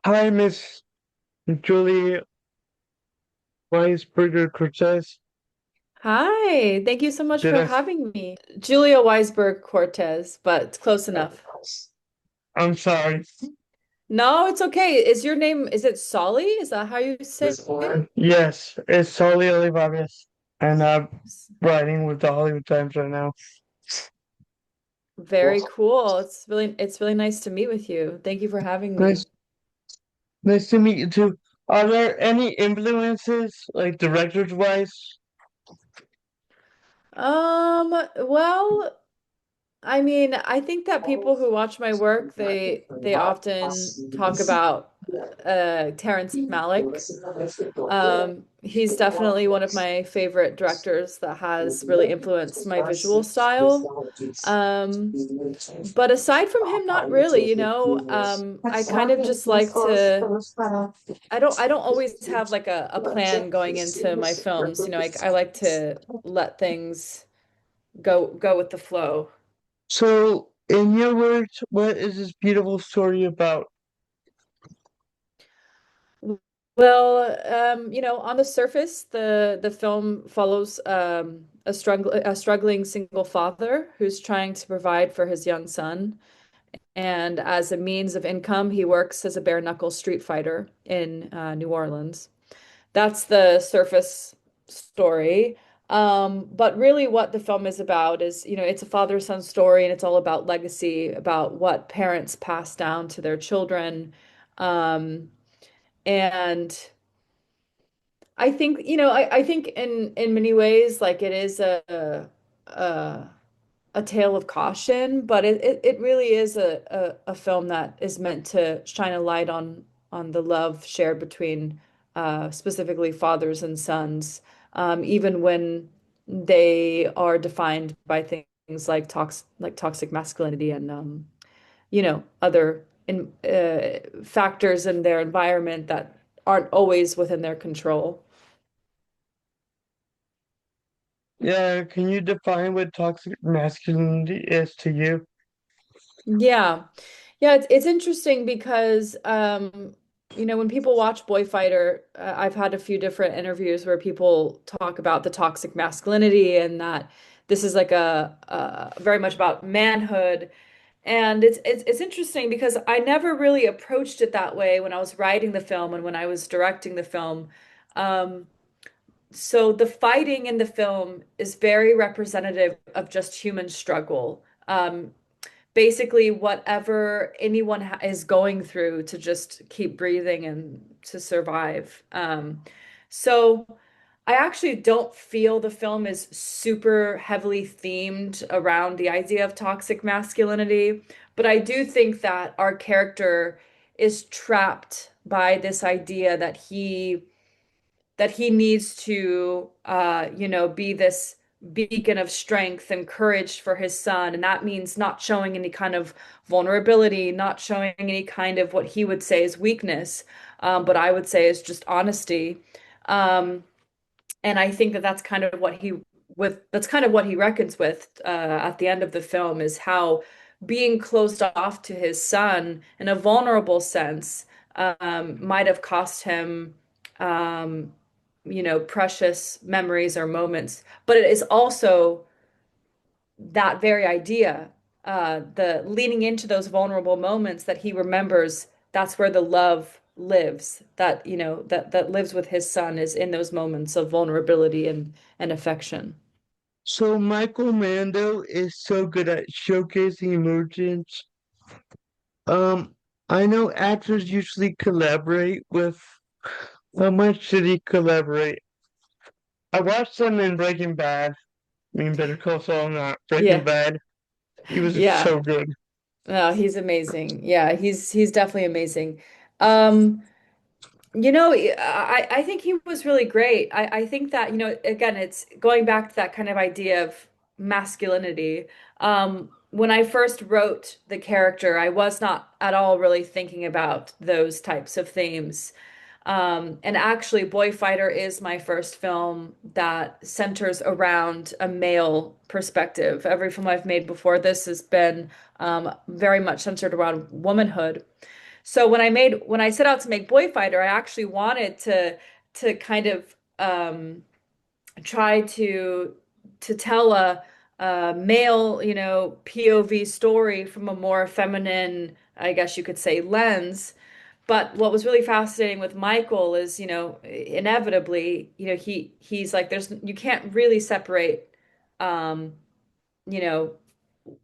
Hi, Miss Julia Weisberger Cortés. Hi, thank you so much Did for I? having me. Julia Weisberg Cortés, but it's close enough. I'm sorry. No, it's okay. Is your name, is it Solly? Is that how you say it? Yes, it's Solly Olivares, and I'm writing with the Hollywood Times right now. Very cool. It's really nice to meet with you. Thank you for having me. Nice, nice to meet you too. Are there any influences, like directors wise? Well, I mean, I think that people who watch my work, they often talk about Terrence Malick. He's definitely one of my favorite directors that has really influenced my visual style. Um, but aside from him, not really, you know. I kind of just like to I don't always have like a plan going into my films, you know, I like to let things go with the flow. So, in your words, what is this beautiful story about? Well, you know, on the surface, the film follows a struggling single father who's trying to provide for his young son. And as a means of income, he works as a bare-knuckle street fighter in New Orleans. That's the surface story. But really, what the film is about is, you know, it's a father-son story, and it's all about legacy, about what parents pass down to their children. Um, and I think, you know, I think in many ways, like it is a a tale of caution, but it really is a film that is meant to shine a light on the love shared between specifically fathers and sons, even when they are defined by things like toxic masculinity and you know, other factors in their environment that aren't always within their control. Yeah, can you define what toxic masculinity is to you? Yeah. Yeah, it's interesting because you know, when people watch Boyfighter, I've had a few different interviews where people talk about the toxic masculinity and that this is like a very much about manhood. And it's interesting because I never really approached it that way when I was writing the film and when I was directing the film. Um, so the fighting in the film is very representative of just human struggle. Basically whatever anyone is going through to just keep breathing and to survive. So I actually don't feel the film is super heavily themed around the idea of toxic masculinity, but I do think that our character is trapped by this idea that he needs to you know, be this beacon of strength and courage for his son. And that means not showing any kind of vulnerability, not showing any kind of what he would say is weakness, but I would say is just honesty. Um, and I think that that's kind of what he reckons with at the end of the film is how being closed off to his son in a vulnerable sense might have cost him um, you know, precious memories or moments. But it is also that very idea, the leaning into those vulnerable moments that he remembers, that's where the love lives, that, you know, that lives with his son is in those moments of vulnerability and affection. So Michael Mando is so good at showcasing emotions. Um, I know actors usually collaborate with. How much did he collaborate? I watched him in Breaking Bad. I mean, Better Call Saul, not Breaking Yeah. Bad. He was Yeah. so good. No, he's amazing. Yeah, he's definitely amazing. Um, You know, I think he was really great. I think that, you know, again, it's going back to that kind of idea of masculinity. When I first wrote the character, I was not at all really thinking about those types of themes. And actually, Boyfighter is my first film that centers around a male perspective. Every film I've made before this has been very much centered around womanhood. So when I set out to make Boyfighter, I actually wanted to kind of try to tell a male, you know, POV story from a more feminine, I guess you could say, lens. But what was really fascinating with Michael is, you know, inevitably, you know, he's like, there's you can't really separate, um, you know,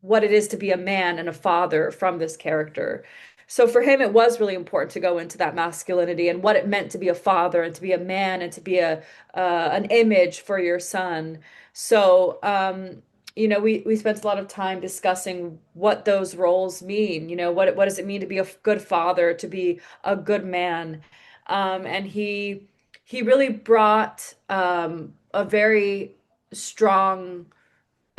what it is to be a man and a father from this character. So for him, it was really important to go into that masculinity and what it meant to be a father and to be a man and to be a an image for your son. So you know, we spent a lot of time discussing what those roles mean. You know, what does it mean to be a good father, to be a good man? And he really brought a very strong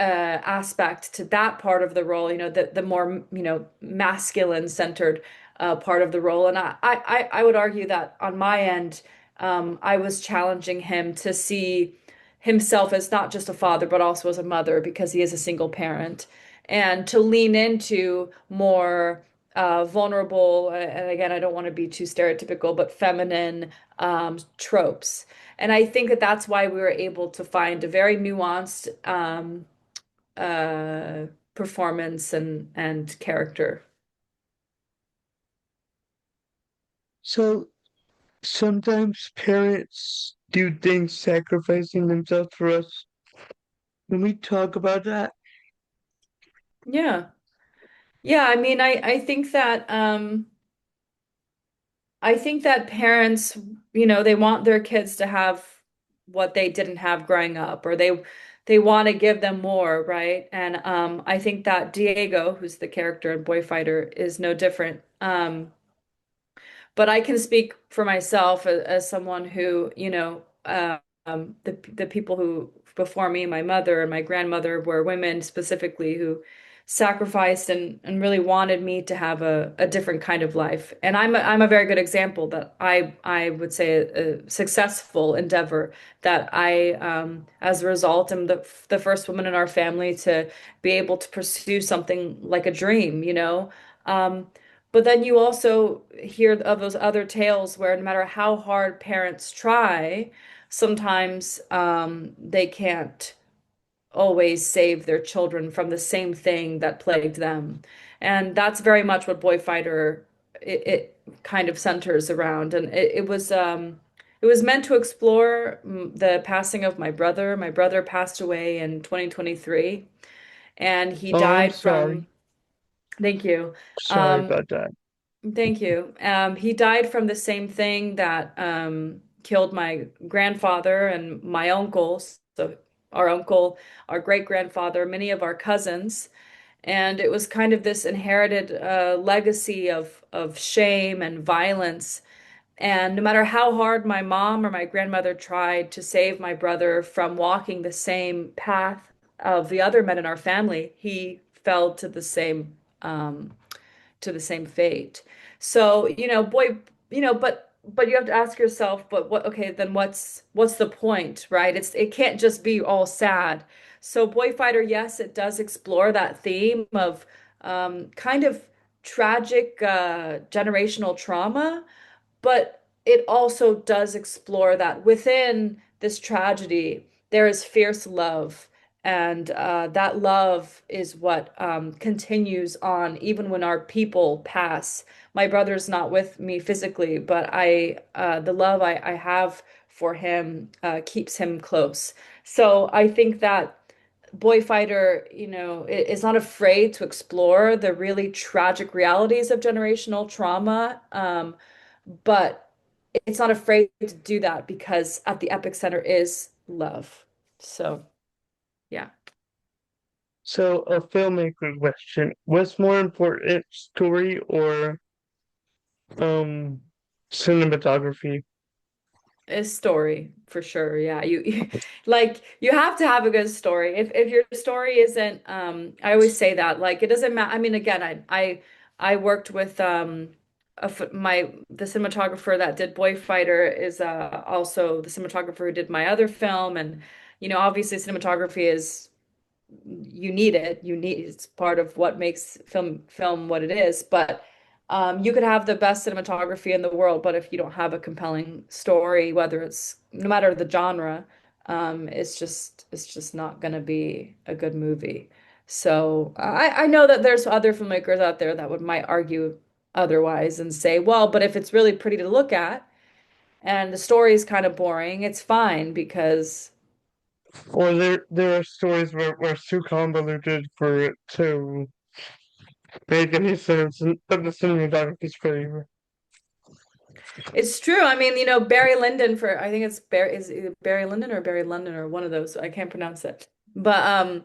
aspect to that part of the role, you know, the more, you know, masculine centered part of the role. And I would argue that on my end, I was challenging him to see himself as not just a father, but also as a mother because he is a single parent, and to lean into more vulnerable, and again, I don't want to be too stereotypical, but feminine tropes. And I think that that's why we were able to find a very nuanced uh performance and character. So sometimes parents do things sacrificing themselves for us. Can we talk about that? Yeah. Yeah, I mean I think that parents, you know, they want their kids to have what they didn't have growing up, or they want to give them more, right? And I think that Diego, who's the character in Boyfighter, is no different. But I can speak for myself as someone who, you know, the people who before me, my mother and my grandmother, were women specifically who sacrificed and really wanted me to have a different kind of life. And I'm a very good example that I would say a successful endeavor that I, as a result, am the first woman in our family to be able to pursue something like a dream, you know. But then you also hear of those other tales where no matter how hard parents try, sometimes they can't always save their children from the same thing that plagued them. And that's very much what Boyfighter it kind of centers around. And it was meant to explore the passing of my brother. My brother passed away in 2023, and he Oh, I'm died sorry. from, thank you. Sorry Um, about that. Thank you. He died from the same thing that killed my grandfather and my uncle, so our uncle, our great grandfather, many of our cousins. And it was kind of this inherited legacy of shame and violence. And no matter how hard my mom or my grandmother tried to save my brother from walking the same path of the other men in our family, he fell to the same fate. So, you know, boy, you know, but you have to ask yourself, but what, okay, then what's the point, right? It can't just be all sad. So Boyfighter, yes, it does explore that theme of kind of tragic generational trauma, but it also does explore that within this tragedy, there is fierce love. And that love is what continues on even when our people pass. My brother's not with me physically, but the love I have for him keeps him close. So I think that Boyfighter, you know, is not afraid to explore the really tragic realities of generational trauma. But it's not afraid to do that because at the epicenter is love. So, yeah. So, a filmmaker question. What's more important, story or um cinematography? A story for sure. Yeah. Like you have to have a good story. If your story isn't I always say that like it doesn't matter. I mean again, I worked with my the cinematographer that did Boyfighter is also the cinematographer who did my other film, and you know obviously cinematography is you need it. You need it's part of what makes film what it is, but You could have the best cinematography in the world, but if you don't have a compelling story, whether it's no matter the genre, it's just not going to be a good movie. So I know that there's other filmmakers out there that would might argue otherwise and say, well, but if it's really pretty to look at and the story is kind of boring, it's fine because Or there are stories where it's too convoluted for it to make any sense, and but the cinematography's favor. it's true. I mean, Barry Lyndon for I think it's Barry is either Barry Lyndon or Barry London or one of those. I can't pronounce it. But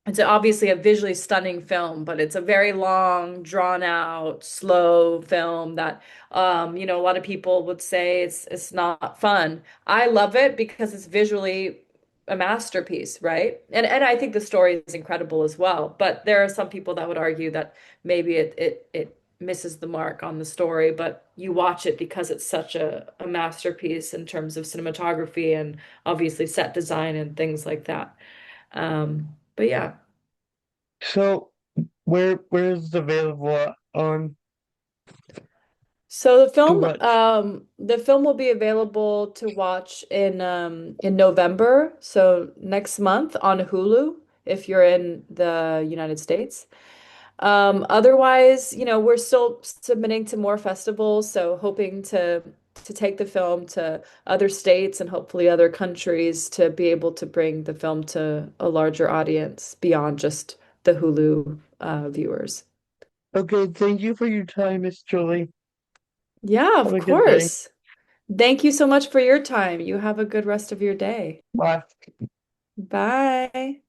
it's obviously a visually stunning film, but it's a very long, drawn out, slow film that a lot of people would say it's not fun. I love it because it's visually a masterpiece, right? And I think the story is incredible as well. But there are some people that would argue that maybe it misses the mark on the story, but you watch it because it's such a masterpiece in terms of cinematography and obviously set design and things like that. But yeah. So where is it available on So to watch? the film will be available to watch in November, so next month on Hulu if you're in the United States. Otherwise, we're still submitting to more festivals, so hoping to take the film to other states and hopefully other countries to be able to bring the film to a larger audience beyond just the Hulu viewers. Okay, thank you for your time, Miss Julie. Yeah, Have of a good day. course. Thank you so much for your time. You have a good rest of your day. Bye. Bye.